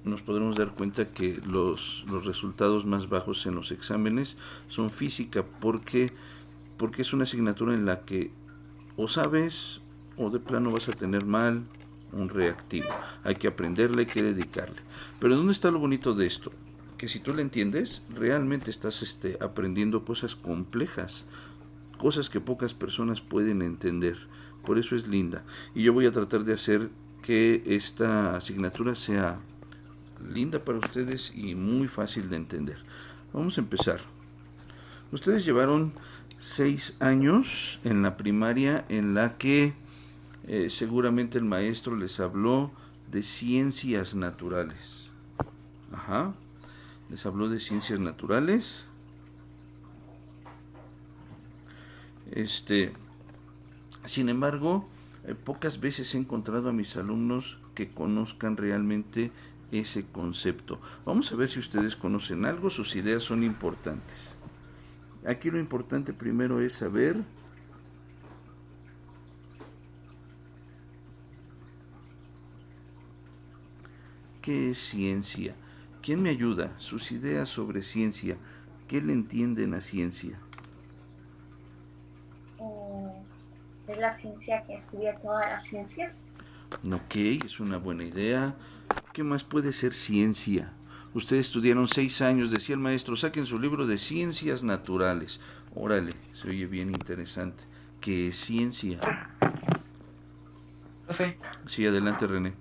nos podremos dar cuenta que los resultados más bajos en los exámenes son física, porque es una asignatura en la que o sabes o de plano vas a tener mal un reactivo. Hay que aprenderle, hay que dedicarle. Pero ¿dónde está lo bonito de esto? Que si tú le entiendes, realmente estás aprendiendo cosas complejas, cosas que pocas personas pueden entender. Por eso es linda. Y yo voy a tratar de hacer que esta asignatura sea linda para ustedes y muy fácil de entender. Vamos a empezar. Ustedes llevaron 6 años en la primaria en la que seguramente el maestro les habló de ciencias naturales. Ajá. Les habló de ciencias naturales. Este, Sin embargo, pocas veces he encontrado a mis alumnos que conozcan realmente ese concepto. Vamos a ver si ustedes conocen algo, sus ideas son importantes. Aquí lo importante primero es saber qué es ciencia. ¿Quién me ayuda? Sus ideas sobre ciencia. ¿Qué le entienden a ciencia? Eh, es la ciencia que estudia todas las ciencias. Ok, es una buena idea. ¿Qué más puede ser ciencia? Ustedes estudiaron 6 años, decía el maestro, saquen su libro de ciencias naturales. Órale, se oye bien interesante. ¿Qué es ciencia? Profe, Sí, adelante René.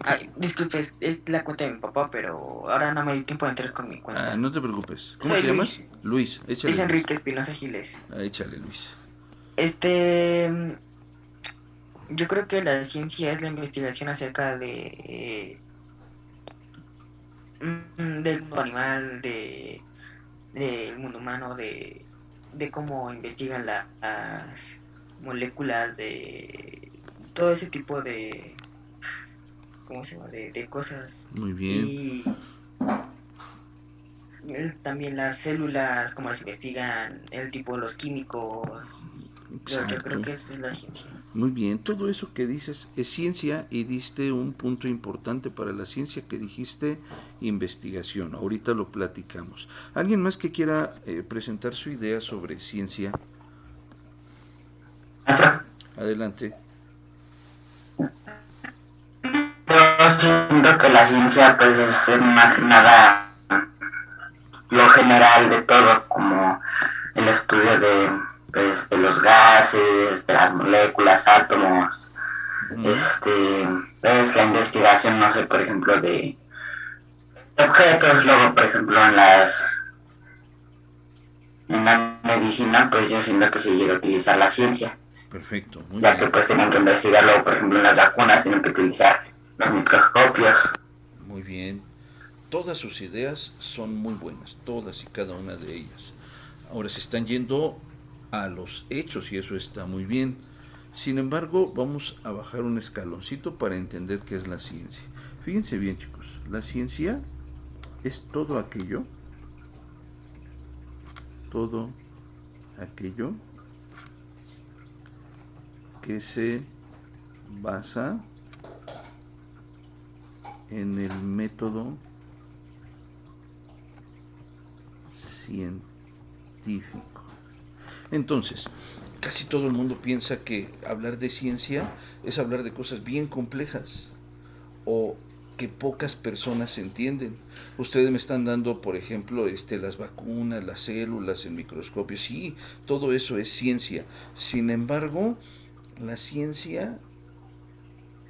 ay, disculpe, es la cuenta de mi papá, pero ahora no me dio tiempo de entrar con mi Ah, cuenta. no te preocupes. ¿Cómo Soy te llamas? Luis, Luis, échale Luis Luis. Enrique Espinosa Giles. Ah, échale Luis. Este, yo creo que la ciencia es la investigación acerca del mundo animal, del mundo humano, de cómo investigan las moléculas, de todo ese tipo de, ¿cómo se llama? De cosas. Muy bien. Y también las células, cómo las investigan, el tipo de los químicos. Yo creo Exacto. que eso es la ciencia. Muy bien, todo eso que dices es ciencia y diste un punto importante para la ciencia que dijiste investigación. Ahorita lo platicamos. ¿Alguien más que quiera presentar su idea sobre ciencia? Maestro, Adelante. yo siento que la ciencia pues es más que nada lo general de todo, como el estudio de los gases, de las moléculas, átomos, Ujú. pues la investigación, no sé, por ejemplo, de objetos, luego, por ejemplo, en la medicina, pues yo siento que se llega a utilizar la ciencia, Perfecto, muy ya que bien. pues tienen que investigar, luego, por ejemplo, en las vacunas tienen que utilizar los microscopios. Muy bien. Todas sus ideas son muy buenas, todas y cada una de ellas. Ahora se están yendo a los hechos y eso está muy bien. Sin embargo, vamos a bajar un escaloncito para entender qué es la ciencia. Fíjense bien, chicos, la ciencia es todo aquello que se basa en el método científico. Entonces, casi todo el mundo piensa que hablar de ciencia es hablar de cosas bien complejas o que pocas personas entienden. Ustedes me están dando, por ejemplo, las vacunas, las células, el microscopio. Sí, todo eso es ciencia. Sin embargo, la ciencia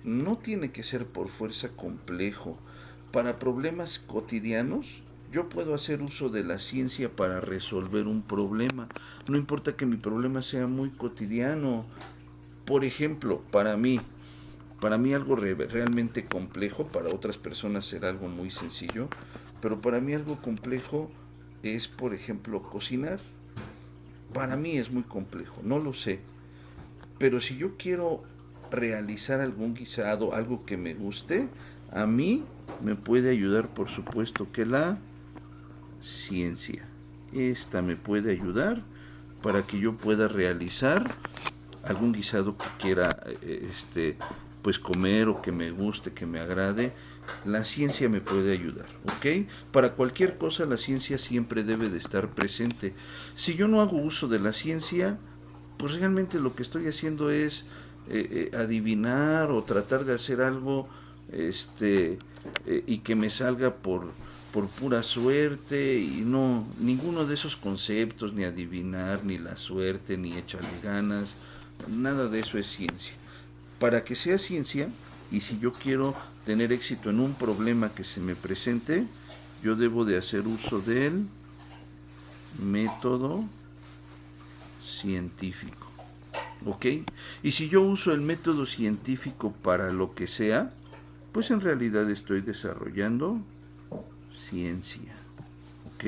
no tiene que ser por fuerza complejo. Para problemas cotidianos, yo puedo hacer uso de la ciencia para resolver un problema. No importa que mi problema sea muy cotidiano. Por ejemplo, para mí algo realmente complejo, para otras personas será algo muy sencillo, pero para mí algo complejo es, por ejemplo, cocinar. Para mí es muy complejo, no lo sé, pero si yo quiero realizar algún guisado, algo que me guste, a mí me puede ayudar, por supuesto, que la ciencia. Esta me puede ayudar para que yo pueda realizar algún guisado que quiera pues comer o que me guste, que me agrade, la ciencia me puede ayudar, ¿ok? Para cualquier cosa la ciencia siempre debe de estar presente. Si yo no hago uso de la ciencia, pues realmente lo que estoy haciendo es adivinar o tratar de hacer algo y que me salga por pura suerte, y no, ninguno de esos conceptos, ni adivinar, ni la suerte, ni echarle ganas, nada de eso es ciencia. Para que sea ciencia, y si yo quiero tener éxito en un problema que se me presente, yo debo de hacer uso del método científico, ¿ok? Y si yo uso el método científico para lo que sea, pues en realidad estoy desarrollando ciencia, ¿ok?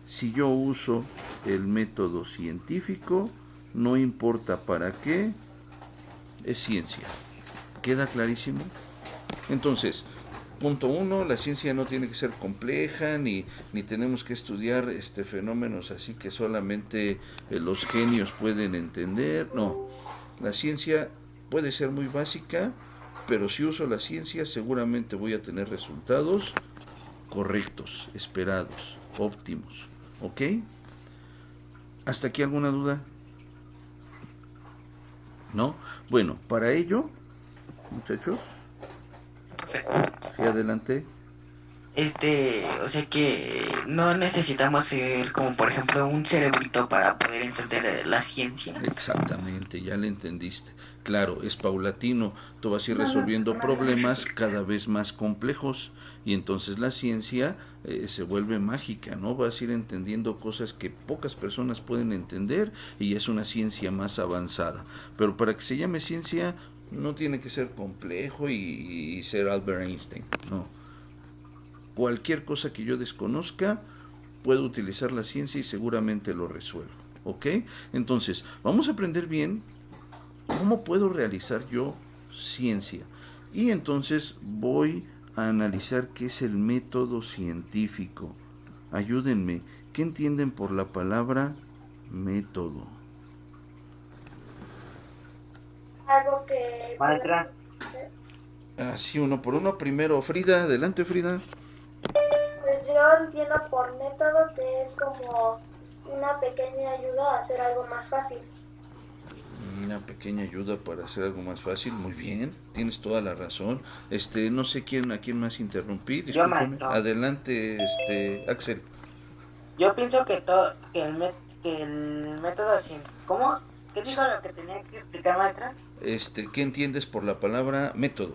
Si yo uso el método científico, no importa para qué, es ciencia. ¿Queda clarísimo? Entonces, punto uno, la ciencia no tiene que ser compleja, ni tenemos que estudiar fenómenos así que solamente los genios pueden entender. No, la ciencia puede ser muy básica, pero si uso la ciencia seguramente voy a tener resultados correctos, esperados, óptimos. ¿Ok? ¿Hasta aquí alguna duda? ¿No? Bueno, para ello, muchachos, sí, adelante. O sea que no necesitamos ser como por ejemplo un cerebrito para poder entender la ciencia. Exactamente, ya le entendiste. Claro, es paulatino, tú vas a ir resolviendo problemas cada vez más complejos y entonces la ciencia se vuelve mágica, ¿no? Vas a ir entendiendo cosas que pocas personas pueden entender y es una ciencia más avanzada. Pero para que se llame ciencia no tiene que ser complejo y ser Albert Einstein, no. Cualquier cosa que yo desconozca, puedo utilizar la ciencia y seguramente lo resuelvo, ¿ok? Entonces, vamos a aprender bien cómo puedo realizar yo ciencia. Y entonces voy a analizar qué es el método científico. Ayúdenme, ¿qué entienden por la palabra método? Algo que... Maestra. Así uno por uno. Primero Frida, adelante Frida. Pues yo entiendo por método que es como una pequeña ayuda a hacer algo más fácil. Una pequeña ayuda para hacer algo más fácil, muy bien, tienes toda la razón. No sé a quién más interrumpí, discúlpame. maestro. Adelante, Axel. Yo pienso que el método científico... ¿Cómo? ¿Qué dijo lo que tenía que explicar, maestra? ¿Qué entiendes por la palabra método?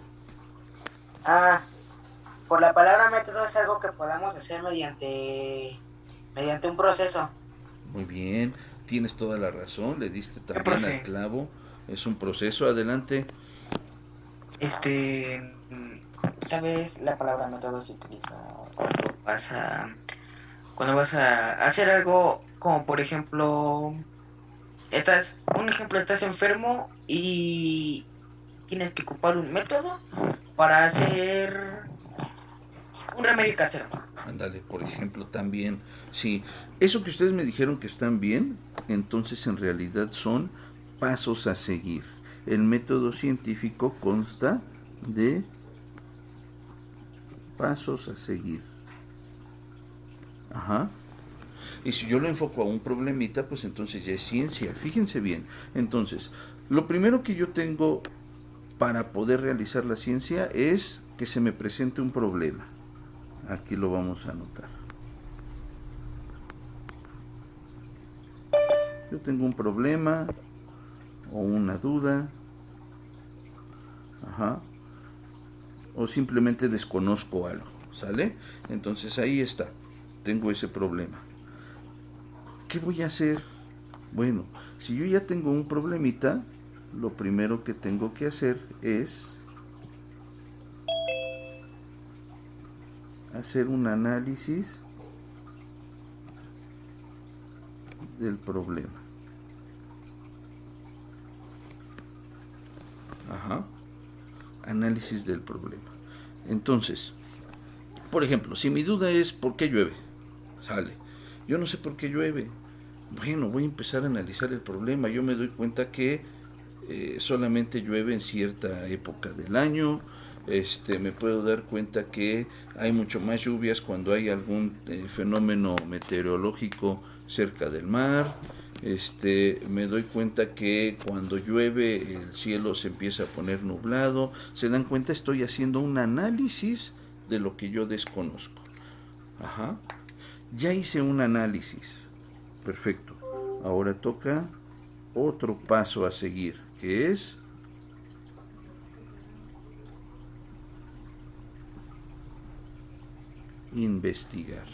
Por la palabra método es algo que podamos hacer mediante un proceso. Muy bien, tienes toda la razón, le diste también al clavo, es un proceso, adelante. Tal vez la palabra método se utiliza cuando vas a hacer algo como por ejemplo, estás enfermo y tienes que ocupar un método para hacer un remedio casero. Ándale, por ejemplo, también, sí, eso que ustedes me dijeron que están bien, entonces en realidad son pasos a seguir. El método científico consta de pasos a seguir. Ajá. Y si yo lo enfoco a un problemita, pues entonces ya es ciencia. Fíjense bien. Entonces, lo primero que yo tengo para poder realizar la ciencia es que se me presente un problema. Aquí lo vamos a anotar. Yo tengo un problema o una duda. Ajá. O simplemente desconozco algo, ¿sale? Entonces ahí está. Tengo ese problema. ¿Qué voy a hacer? Bueno, si yo ya tengo un problemita, lo primero que tengo que hacer es hacer un análisis del problema. Ajá. Análisis del problema. Entonces, por ejemplo, si mi duda es ¿por qué llueve? Sale. Yo no sé por qué llueve. Bueno, voy a empezar a analizar el problema. Yo me doy cuenta que solamente llueve en cierta época del año. Me puedo dar cuenta que hay mucho más lluvias cuando hay algún fenómeno meteorológico cerca del mar. Me doy cuenta que cuando llueve el cielo se empieza a poner nublado. Se dan cuenta, estoy haciendo un análisis de lo que yo desconozco. Ajá. Ya hice un análisis. Perfecto. Ahora toca otro paso a seguir, que es investigar.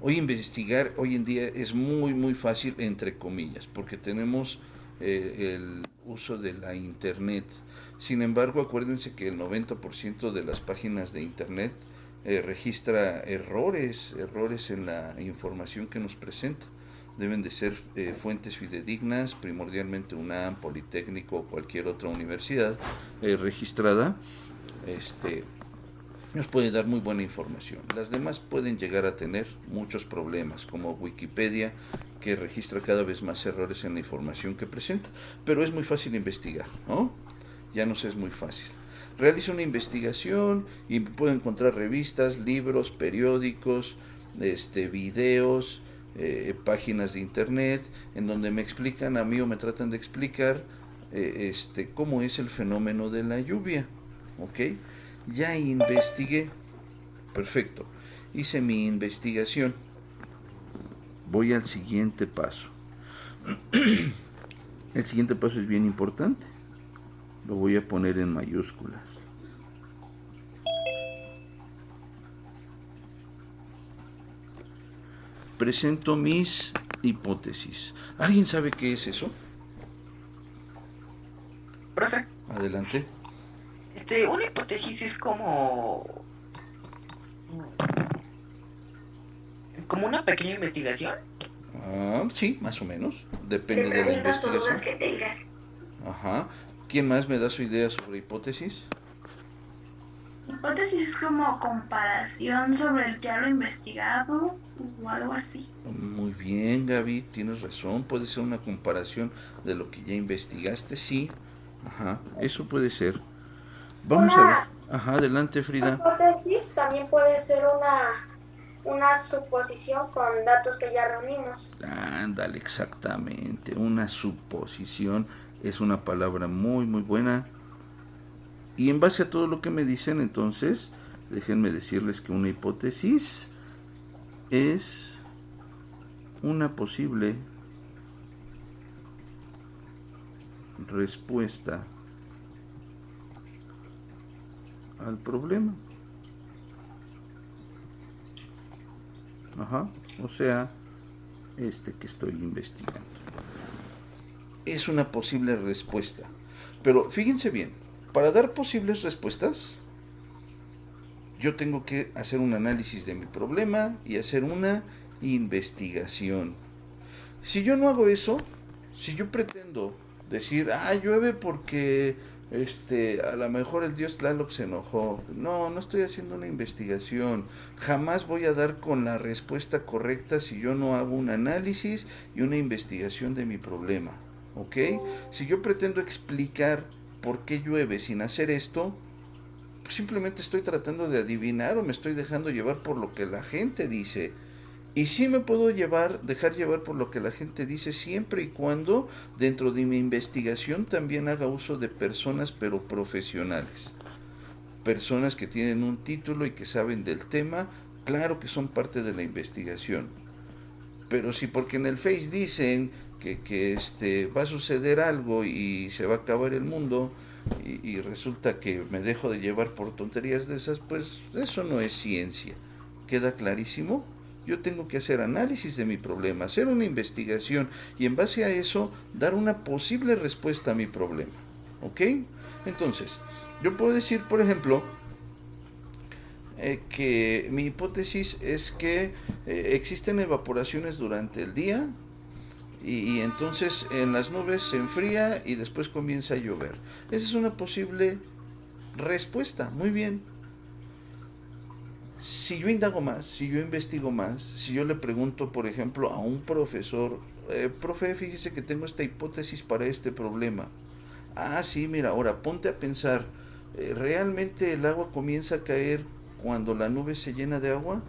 Investigar hoy en día es muy fácil, entre comillas, porque tenemos el uso de la internet. Sin embargo, acuérdense que el 90% de las páginas de internet registra errores en la información que nos presenta. Deben de ser fuentes fidedignas, primordialmente UNAM, Politécnico o cualquier otra universidad registrada. Nos puede dar muy buena información. Las demás pueden llegar a tener muchos problemas, como Wikipedia, que registra cada vez más errores en la información que presenta, pero es muy fácil investigar, ¿no? Ya nos es muy fácil. Realizo una investigación y puedo encontrar revistas, libros, periódicos, videos, páginas de internet, en donde me explican a mí o me tratan de explicar cómo es el fenómeno de la lluvia, ¿ok? Ya investigué, perfecto, hice mi investigación, voy al siguiente paso. El siguiente paso es bien importante, lo voy a poner en mayúsculas. Presento mis hipótesis. ¿Alguien sabe qué es eso? Profe, Adelante. una hipótesis es como una pequeña investigación. Sí, más o menos. Depende de la investigación. Que tengas. Ajá. ¿Quién más me da su idea sobre hipótesis? Hipótesis es como comparación sobre ya lo investigado o algo así. Muy bien, Gaby, tienes razón. Puede ser una comparación de lo que ya investigaste, sí. Ajá, eso puede ser. Vamos a ver. Ajá, adelante, Frida. Hipótesis también puede ser una suposición con datos que ya reunimos. Ándale, exactamente. Una suposición es una palabra muy buena. Y en base a todo lo que me dicen, entonces, déjenme decirles que una hipótesis es una posible respuesta al problema. Ajá, o sea, que estoy investigando. Es una posible respuesta. Pero fíjense bien, para dar posibles respuestas, yo tengo que hacer un análisis de mi problema y hacer una investigación. Si yo no hago eso, si yo pretendo decir, llueve porque a lo mejor el dios Tlaloc se enojó. No estoy haciendo una investigación. Jamás voy a dar con la respuesta correcta si yo no hago un análisis y una investigación de mi problema. ¿Ok? Si yo pretendo explicar por qué llueve sin hacer esto, pues simplemente estoy tratando de adivinar o me estoy dejando llevar por lo que la gente dice. Y sí me puedo dejar llevar por lo que la gente dice siempre y cuando dentro de mi investigación también haga uso de personas pero profesionales. Personas que tienen un título y que saben del tema, claro que son parte de la investigación. Pero si porque en el Face dicen que va a suceder algo y se va a acabar el mundo y resulta que me dejo de llevar por tonterías de esas, pues eso no es ciencia. ¿Queda clarísimo? Yo tengo que hacer análisis de mi problema, hacer una investigación y en base a eso dar una posible respuesta a mi problema. ¿Ok? Entonces, yo puedo decir, por ejemplo, que mi hipótesis es que existen evaporaciones durante el día y entonces en las nubes se enfría y después comienza a llover. Esa es una posible respuesta. Muy bien. Si yo indago más, si yo investigo más, si yo le pregunto, por ejemplo, a un profesor, profe, fíjese que tengo esta hipótesis para este problema, Ah, sí, mira, ahora ponte a pensar, ¿realmente el agua comienza a caer cuando la nube se llena de agua?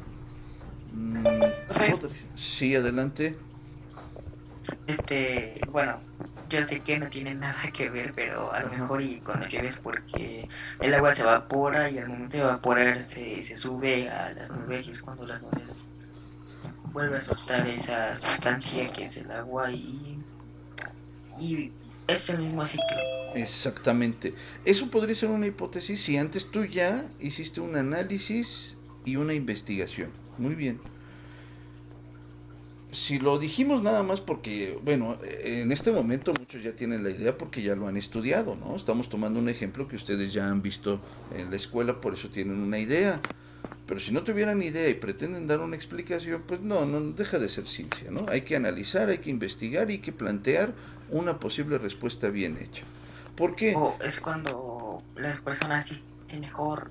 Mm, Profe, sí, adelante. bueno, yo sé que no tiene nada que ver, pero a lo mejor y cuando llueve es porque el agua se evapora y al momento de evaporar se sube a las nubes y es cuando las nubes vuelve a soltar esa sustancia que es el agua y es el mismo ciclo. Exactamente. Eso podría ser una hipótesis si antes tú ya hiciste un análisis y una investigación. Muy bien. Si lo dijimos nada más porque, bueno, en este momento muchos ya tienen la idea porque ya lo han estudiado, ¿no? Estamos tomando un ejemplo que ustedes ya han visto en la escuela, por eso tienen una idea. Pero si no tuvieran idea y pretenden dar una explicación, pues no, no deja de ser ciencia, ¿no? Hay que analizar, hay que investigar y hay que plantear una posible respuesta bien hecha. ¿Por qué? O es cuando las personas dicen mejor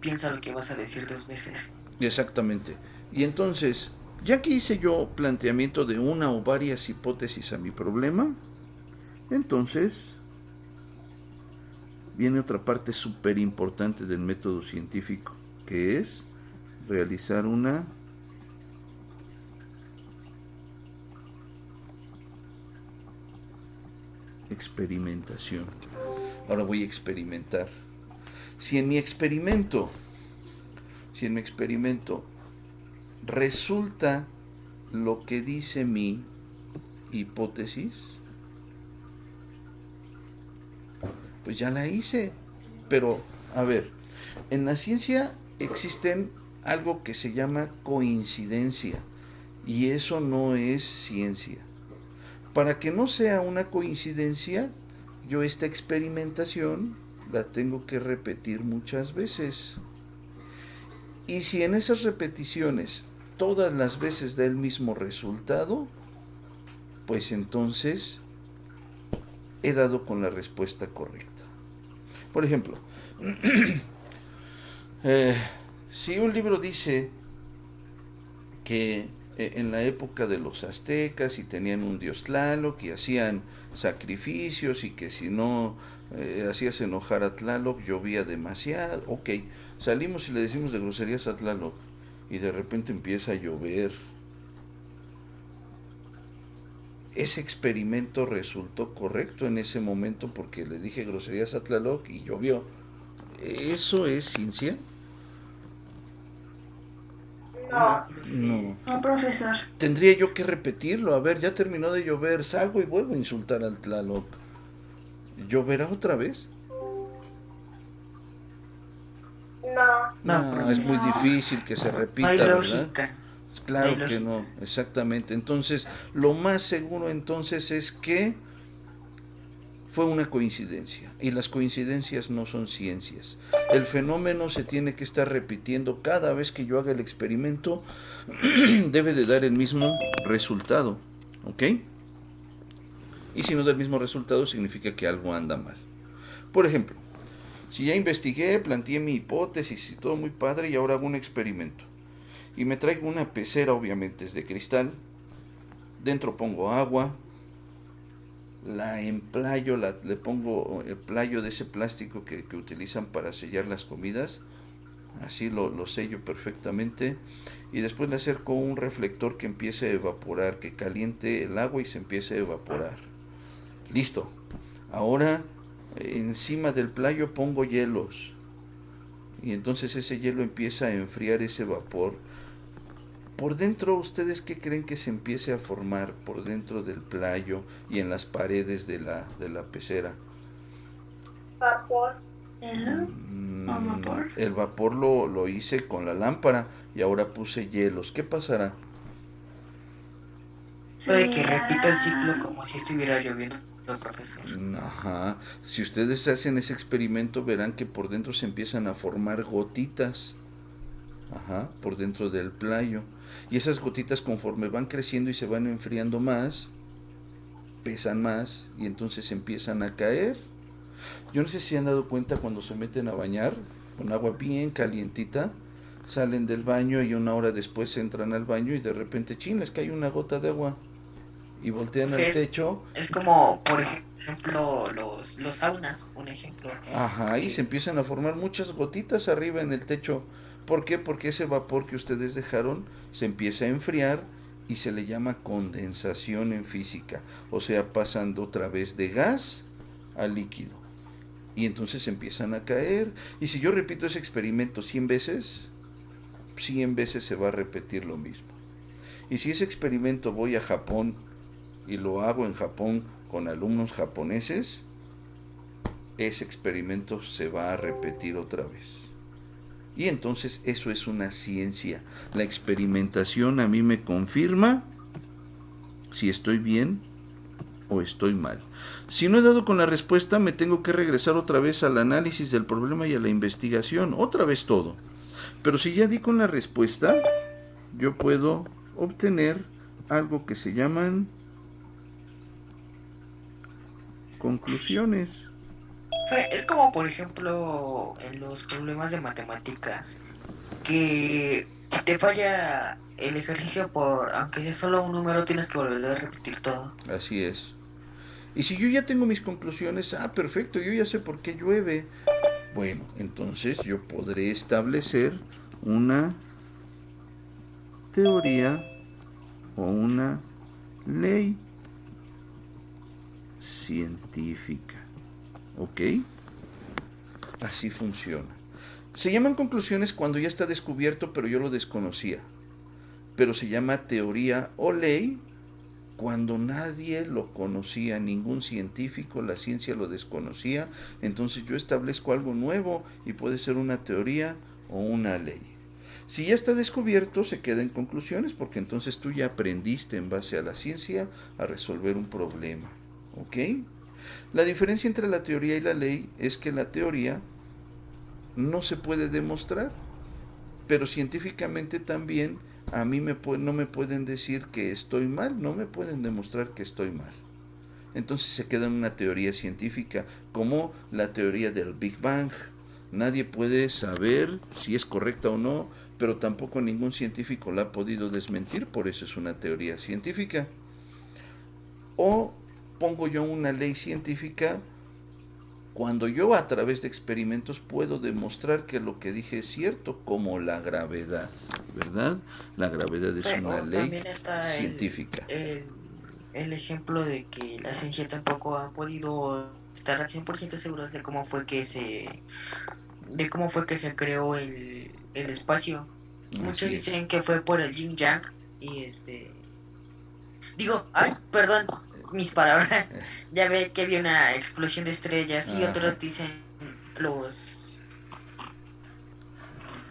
piensa lo que vas a decir 2 veces. Exactamente. Y entonces, ya que hice yo planteamiento de una o varias hipótesis a mi problema, entonces viene otra parte súper importante del método científico, que es realizar una experimentación. Ahora voy a experimentar. Si en mi experimento, si en mi experimento resulta lo que dice mi hipótesis, pues ya la hice. Pero, a ver, en la ciencia existen algo que se llama coincidencia y eso no es ciencia. Para que no sea una coincidencia, yo esta experimentación la tengo que repetir muchas veces. Y si en esas repeticiones todas las veces da el mismo resultado, pues entonces he dado con la respuesta correcta. Por ejemplo, si un libro dice que en la época de los aztecas y tenían un dios Tlaloc y hacían sacrificios y que si no hacías enojar a Tlaloc llovía demasiado, ok, salimos y le decimos de groserías a Tlaloc y de repente empieza a llover. Ese experimento resultó correcto en ese momento porque le dije groserías a Tlaloc y llovió. ¿Eso es ciencia? No. No. No, profesor. Tendría yo que repetirlo. A ver, ya terminó de llover, salgo y vuelvo a insultar al Tlaloc. ¿Lloverá otra vez? No. No, Es muy no. difícil que se No repita, hay ¿verdad? lógica. Claro hay que lógica. no, exactamente. Entonces, lo más seguro entonces es que fue una coincidencia y las coincidencias no son ciencias. El fenómeno se tiene que estar repitiendo cada vez que yo haga el experimento, debe de dar el mismo resultado, ¿ok? Y si no da el mismo resultado significa que algo anda mal. Por ejemplo, si ya investigué, planteé mi hipótesis y todo muy padre y ahora hago un experimento y me traigo una pecera, obviamente es de cristal, dentro pongo agua, la emplayo, le pongo el playo de ese plástico que utilizan para sellar las comidas, así lo sello perfectamente y después le acerco un reflector que empiece a evaporar, que caliente el agua y se empiece a evaporar. Listo. Ahora encima del playo pongo hielos y entonces ese hielo empieza a enfriar ese vapor. Por dentro, ¿ustedes qué creen que se empiece a formar por dentro del playo y en las paredes de la pecera? Vapor. ¿Hielo o vapor? El vapor lo hice con la lámpara y ahora puse hielos. ¿Qué pasará? Puede que Sería- repita el ciclo como si estuviera lloviendo, profesor. Ajá. Si ustedes hacen ese experimento verán que por dentro se empiezan a formar gotitas. Ajá, por dentro del playo. Y esas gotitas conforme van creciendo y se van enfriando más, pesan más y entonces empiezan a caer. Yo no sé si han dado cuenta cuando se meten a bañar con agua bien calientita, salen del baño y una hora después entran al baño y de repente, chin, les cae una gota de agua y voltean al Es, techo. es como, por ejemplo, ejemplo, los saunas, un ejemplo. Ajá, y se Que, empiezan a formar muchas gotitas arriba en el techo. ¿Por qué? Porque ese vapor que ustedes dejaron se empieza a enfriar y se le llama condensación en física. O sea, pasando otra vez de gas a líquido. Y entonces empiezan a caer. Y si yo repito ese experimento 100 veces, 100 veces se va a repetir lo mismo. Y si ese experimento voy a Japón y lo hago en Japón con alumnos japoneses, ese experimento se va a repetir otra vez. Y entonces eso es una ciencia. La experimentación a mí me confirma si estoy bien o estoy mal. Si no he dado con la respuesta, me tengo que regresar otra vez al análisis del problema y a la investigación. Otra vez todo. Pero si ya di con la respuesta, yo puedo obtener algo que se llaman conclusiones. es como, por ejemplo, en los problemas de matemáticas, que si te falla el ejercicio por, aunque sea solo un número, tienes que volver a repetir todo. Así es. Y si yo ya tengo mis conclusiones, perfecto, yo ya sé por qué llueve. Bueno, entonces yo podré establecer una teoría o una ley científica. ¿Ok? Así funciona. Se llaman conclusiones cuando ya está descubierto, pero yo lo desconocía. Pero se llama teoría o ley cuando nadie lo conocía, ningún científico, la ciencia lo desconocía. Entonces yo establezco algo nuevo y puede ser una teoría o una ley. Si ya está descubierto, se queda en conclusiones, porque entonces tú ya aprendiste en base a la ciencia a resolver un problema. ¿Ok? La diferencia entre la teoría y la ley es que la teoría no se puede demostrar, pero científicamente también a mí no me pueden decir que estoy mal, no me pueden demostrar que estoy mal. Entonces se queda en una teoría científica, como la teoría del Big Bang. Nadie puede saber si es correcta o no, pero tampoco ningún científico la ha podido desmentir, por eso es una teoría científica. O pongo yo una ley científica cuando yo a través de experimentos puedo demostrar que lo que dije es cierto, como la gravedad, ¿verdad? La gravedad es una O ley también está científica. el ejemplo de que la ciencia tampoco ha podido estar al 100% seguros de cómo fue que se creó el espacio. Muchos Así es. dicen que fue por el yin yang y digo, ay, perdón, mis palabras. Ya ve que había una explosión de estrellas y Ajá. otros dicen los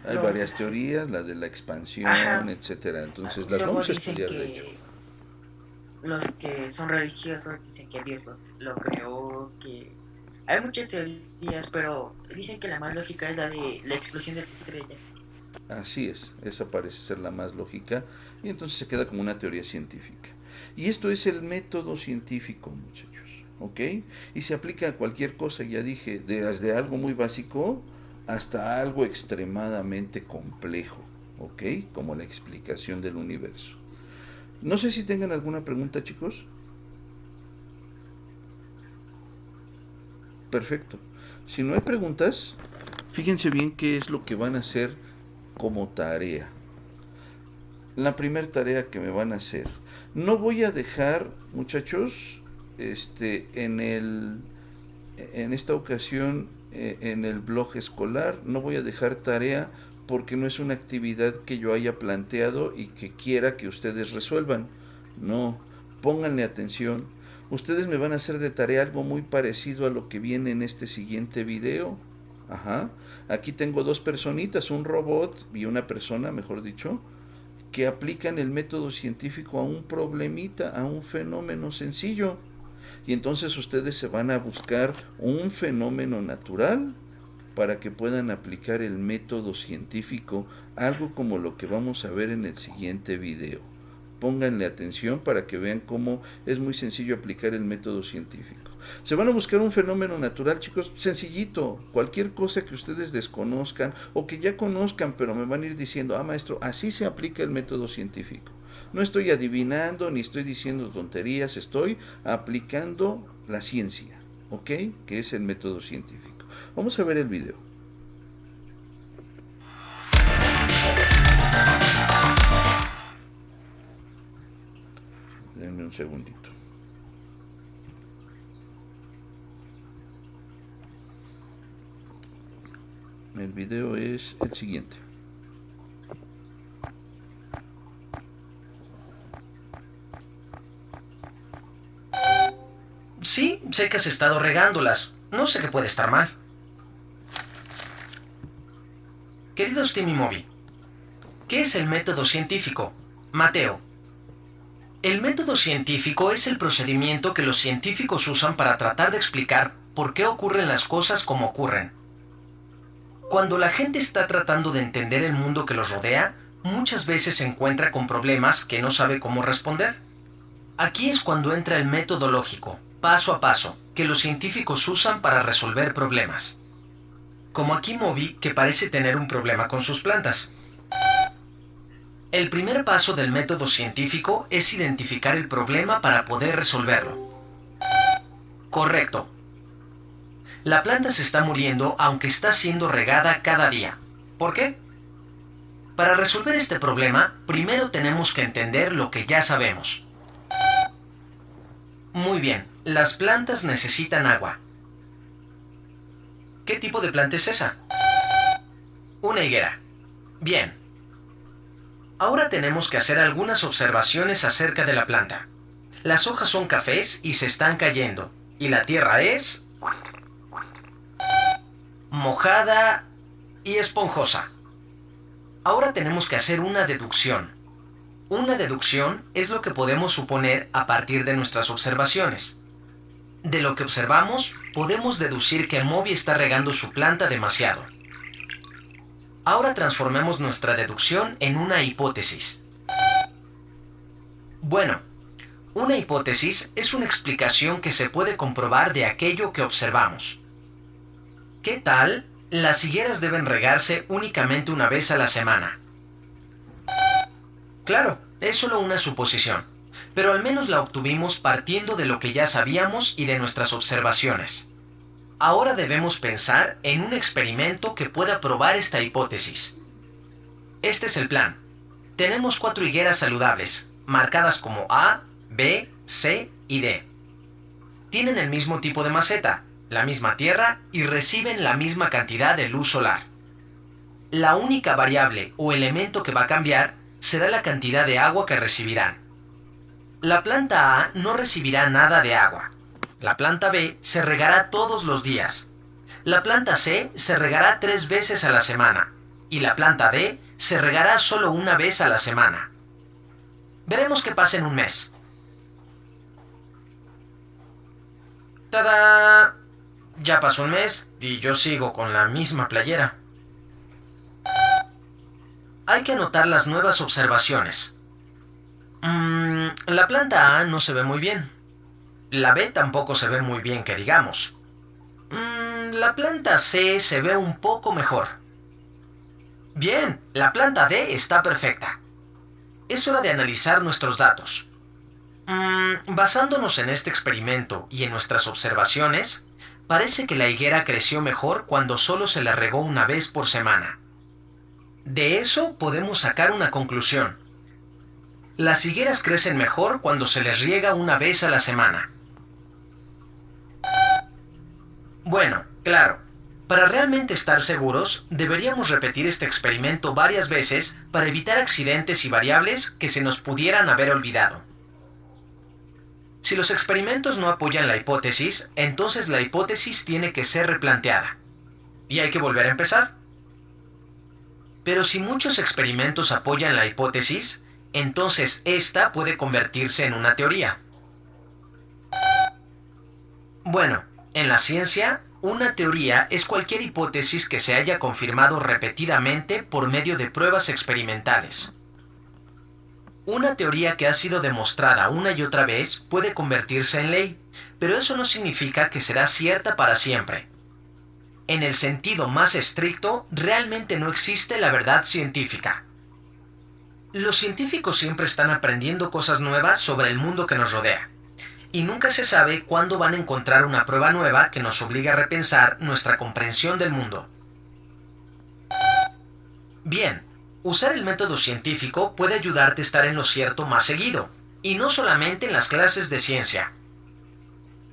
Hay los varias teorías, la de la expansión, ajá. etcétera. Entonces las Luego vamos a dicen estudiar, de hecho. que los que son religiosos dicen que Dios lo creó, que hay muchas teorías, pero dicen que la más lógica es la de la explosión de las estrellas. Así es, esa parece ser la más lógica y entonces se queda como una teoría científica. Y esto es el método científico, muchachos, ¿ok? Y se aplica a cualquier cosa, ya dije, desde algo muy básico hasta algo extremadamente complejo, ¿ok? Como la explicación del universo. No sé si tengan alguna pregunta, chicos. Perfecto. Si no hay preguntas, fíjense bien qué es lo que van a hacer como tarea. La primera tarea que me van a hacer. No voy a dejar, muchachos, en esta ocasión, en el blog escolar, no voy a dejar tarea porque no es una actividad que yo haya planteado y que quiera que ustedes resuelvan. No, pónganle atención. Ustedes me van a hacer de tarea algo muy parecido a lo que viene en este siguiente video. Ajá. Aquí tengo dos personitas, un robot y una persona, mejor dicho, que aplican el método científico a un problemita, a un fenómeno sencillo. Y entonces ustedes se van a buscar un fenómeno natural para que puedan aplicar el método científico, algo como lo que vamos a ver en el siguiente video. Pónganle atención para que vean cómo es muy sencillo aplicar el método científico. Se van a buscar un fenómeno natural, chicos, sencillito, cualquier cosa que ustedes desconozcan o que ya conozcan, pero me van a ir diciendo, maestro, así se aplica el método científico. No estoy adivinando ni estoy diciendo tonterías, estoy aplicando la ciencia, ¿ok? Que es el método científico. Vamos a ver el video. Denme un segundito. El video es el siguiente. Sí, sé que has estado regándolas. No sé qué puede estar mal. Queridos Tim y Moby, ¿qué es el método científico? Mateo. El método científico es el procedimiento que los científicos usan para tratar de explicar por qué ocurren las cosas como ocurren. Cuando la gente está tratando de entender el mundo que los rodea, muchas veces se encuentra con problemas que no sabe cómo responder. Aquí es cuando entra el método lógico, paso a paso, que los científicos usan para resolver problemas. Como aquí Moby, que parece tener un problema con sus plantas. El primer paso del método científico es identificar el problema para poder resolverlo. Correcto. La planta se está muriendo aunque está siendo regada cada día. ¿Por qué? Para resolver este problema, primero tenemos que entender lo que ya sabemos. Muy bien, las plantas necesitan agua. ¿Qué tipo de planta es esa? Una higuera. Bien. Ahora tenemos que hacer algunas observaciones acerca de la planta. Las hojas son cafés y se están cayendo, y la tierra es mojada y esponjosa. Ahora tenemos que hacer una deducción. Una deducción es lo que podemos suponer a partir de nuestras observaciones. De lo que observamos, podemos deducir que Moby está regando su planta demasiado. Ahora transformemos nuestra deducción en una hipótesis. Bueno, una hipótesis es una explicación que se puede comprobar de aquello que observamos. ¿Qué tal? Las higueras deben regarse únicamente una vez a la semana. Claro, es solo una suposición, pero al menos la obtuvimos partiendo de lo que ya sabíamos y de nuestras observaciones. Ahora debemos pensar en un experimento que pueda probar esta hipótesis. Este es el plan. Tenemos 4 higueras saludables, marcadas como A, B, C y D. Tienen el mismo tipo de maceta, la misma tierra y reciben la misma cantidad de luz solar. La única variable o elemento que va a cambiar será la cantidad de agua que recibirán. La planta A no recibirá nada de agua. La planta B se regará todos los días. La planta C se regará 3 veces a la semana. Y la planta D se regará solo una vez a la semana. Veremos qué pasa en un mes. ¡Tada! Ya pasó un mes y yo sigo con la misma playera. Hay que anotar las nuevas observaciones. La planta A no se ve muy bien. La B tampoco se ve muy bien, que digamos. La planta C se ve un poco mejor. Bien, la planta D está perfecta. Es hora de analizar nuestros datos. Basándonos en este experimento y en nuestras observaciones, parece que la higuera creció mejor cuando solo se la regó una vez por semana. De eso podemos sacar una conclusión. Las higueras crecen mejor cuando se les riega una vez a la semana. Bueno, claro, para realmente estar seguros, deberíamos repetir este experimento varias veces para evitar accidentes y variables que se nos pudieran haber olvidado. Si los experimentos no apoyan la hipótesis, entonces la hipótesis tiene que ser replanteada. Y hay que volver a empezar. Pero si muchos experimentos apoyan la hipótesis, entonces esta puede convertirse en una teoría. Bueno, en la ciencia, una teoría es cualquier hipótesis que se haya confirmado repetidamente por medio de pruebas experimentales. Una teoría que ha sido demostrada una y otra vez puede convertirse en ley, pero eso no significa que será cierta para siempre. En el sentido más estricto, realmente no existe la verdad científica. Los científicos siempre están aprendiendo cosas nuevas sobre el mundo que nos rodea. y nunca se sabe cuándo van a encontrar una prueba nueva que nos obligue a repensar nuestra comprensión del mundo. Bien, usar el método científico puede ayudarte a estar en lo cierto más seguido, y no solamente en las clases de ciencia.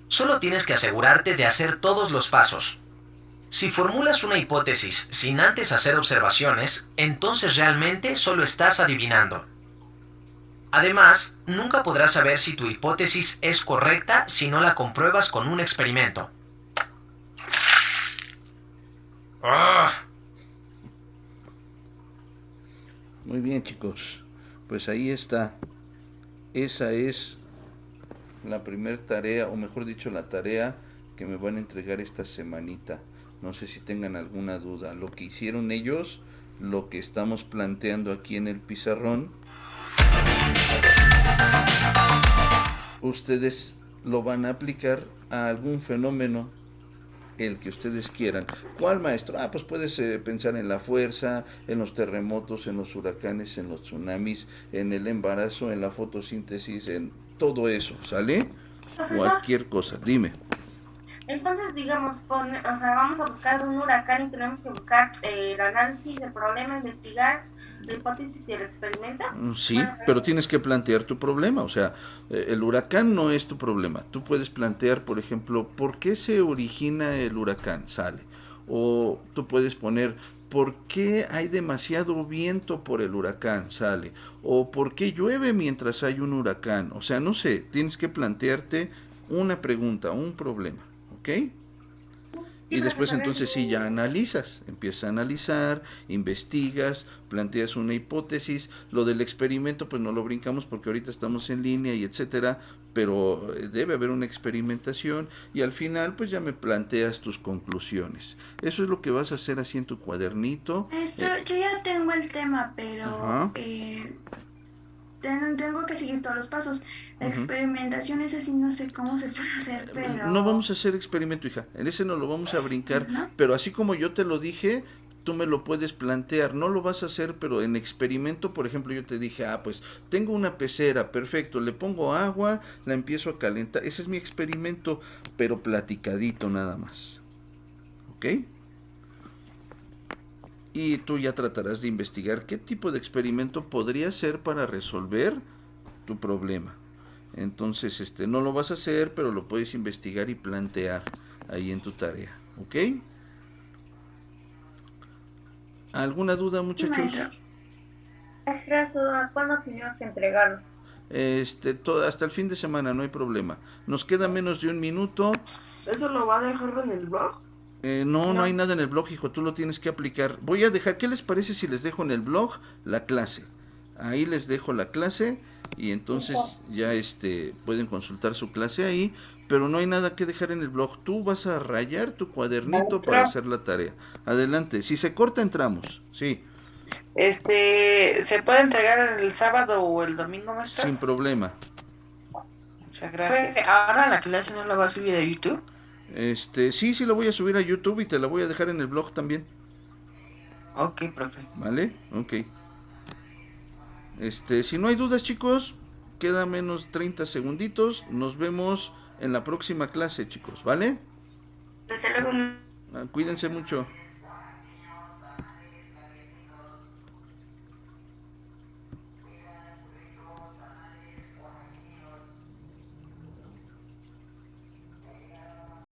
Solo tienes que asegurarte de hacer todos los pasos. Si formulas una hipótesis sin antes hacer observaciones, entonces realmente solo estás adivinando. Además, nunca podrás saber si tu hipótesis es correcta si no la compruebas con un experimento. ¡Ah! Muy bien, chicos. Pues ahí está. Esa es la primera tarea, o mejor dicho, la tarea que me van a entregar esta semanita. No sé si tengan alguna duda. Lo que hicieron ellos, lo que estamos planteando aquí en el pizarrón, ustedes lo van a aplicar a algún fenómeno, el que ustedes quieran. ¿Cuál, maestro? Pues puedes pensar en la fuerza, en los terremotos, en los huracanes, en los tsunamis, en el embarazo, en la fotosíntesis, en todo eso, ¿sale? Profesor, Cualquier cosa, dime. entonces digamos, vamos a buscar un huracán y tenemos que buscar el análisis del problema, investigar la hipótesis y el experimento. Sí, pero tienes que plantear tu problema, o sea, el huracán no es tu problema. Tú puedes plantear, por ejemplo, ¿por qué se origina el huracán? Sale. O tú puedes poner, ¿por qué hay demasiado viento por el huracán? Sale. O ¿por qué llueve mientras hay un huracán? O sea, no sé, tienes que plantearte una pregunta, un problema, ¿ok? Y después entonces sí ya analizas, empiezas a analizar, investigas, planteas una hipótesis. Lo del experimento pues no lo brincamos porque ahorita estamos en línea y etcétera, pero debe haber una experimentación y al final pues ya me planteas tus conclusiones. Eso es lo que vas a hacer así en tu cuadernito. Maestro, yo ya tengo el tema, pero Ajá. tengo que seguir todos los pasos. La experimentación esa sí no sé cómo se puede hacer, pero... No vamos a hacer experimento, hija. En ese no lo vamos a brincar. ¿No? Pero así como yo te lo dije, tú me lo puedes plantear. No lo vas a hacer, pero en experimento, por ejemplo, yo te dije, pues tengo una pecera, perfecto. Le pongo agua, la empiezo a calentar. Ese es mi experimento, pero platicadito nada más. ¿Ok? Y tú ya tratarás de investigar qué tipo de experimento podría ser para resolver tu problema. Entonces, no lo vas a hacer, pero lo puedes investigar y plantear ahí en tu tarea, ¿ok? ¿Alguna duda, muchachos? Maestra, ¿cuándo tenemos que entregarlo? Hasta el fin de semana, no hay problema. Nos queda menos de un minuto. ¿Eso lo va a dejar en el blog? No hay nada en el blog, hijo, tú lo tienes que aplicar. Voy a dejar, ¿qué les parece si les dejo en el blog la clase? Ahí les dejo la clase y entonces ya pueden consultar su clase ahí, pero no hay nada que dejar en el blog. Tú vas a rayar tu cuadernito para hacer la tarea. Adelante, si se corta entramos, sí. ¿Se puede entregar el sábado o el domingo, maestro? Sin problema. Muchas gracias. ¿Ahora la clase no la va a subir a YouTube? Sí la voy a subir a YouTube y te la voy a dejar en el blog también. Ok, profe. ¿Vale? Ok. Si no hay dudas, chicos, queda menos 30 segunditos. Nos vemos en la próxima clase, chicos, ¿vale? Desde luego. Cuídense mucho.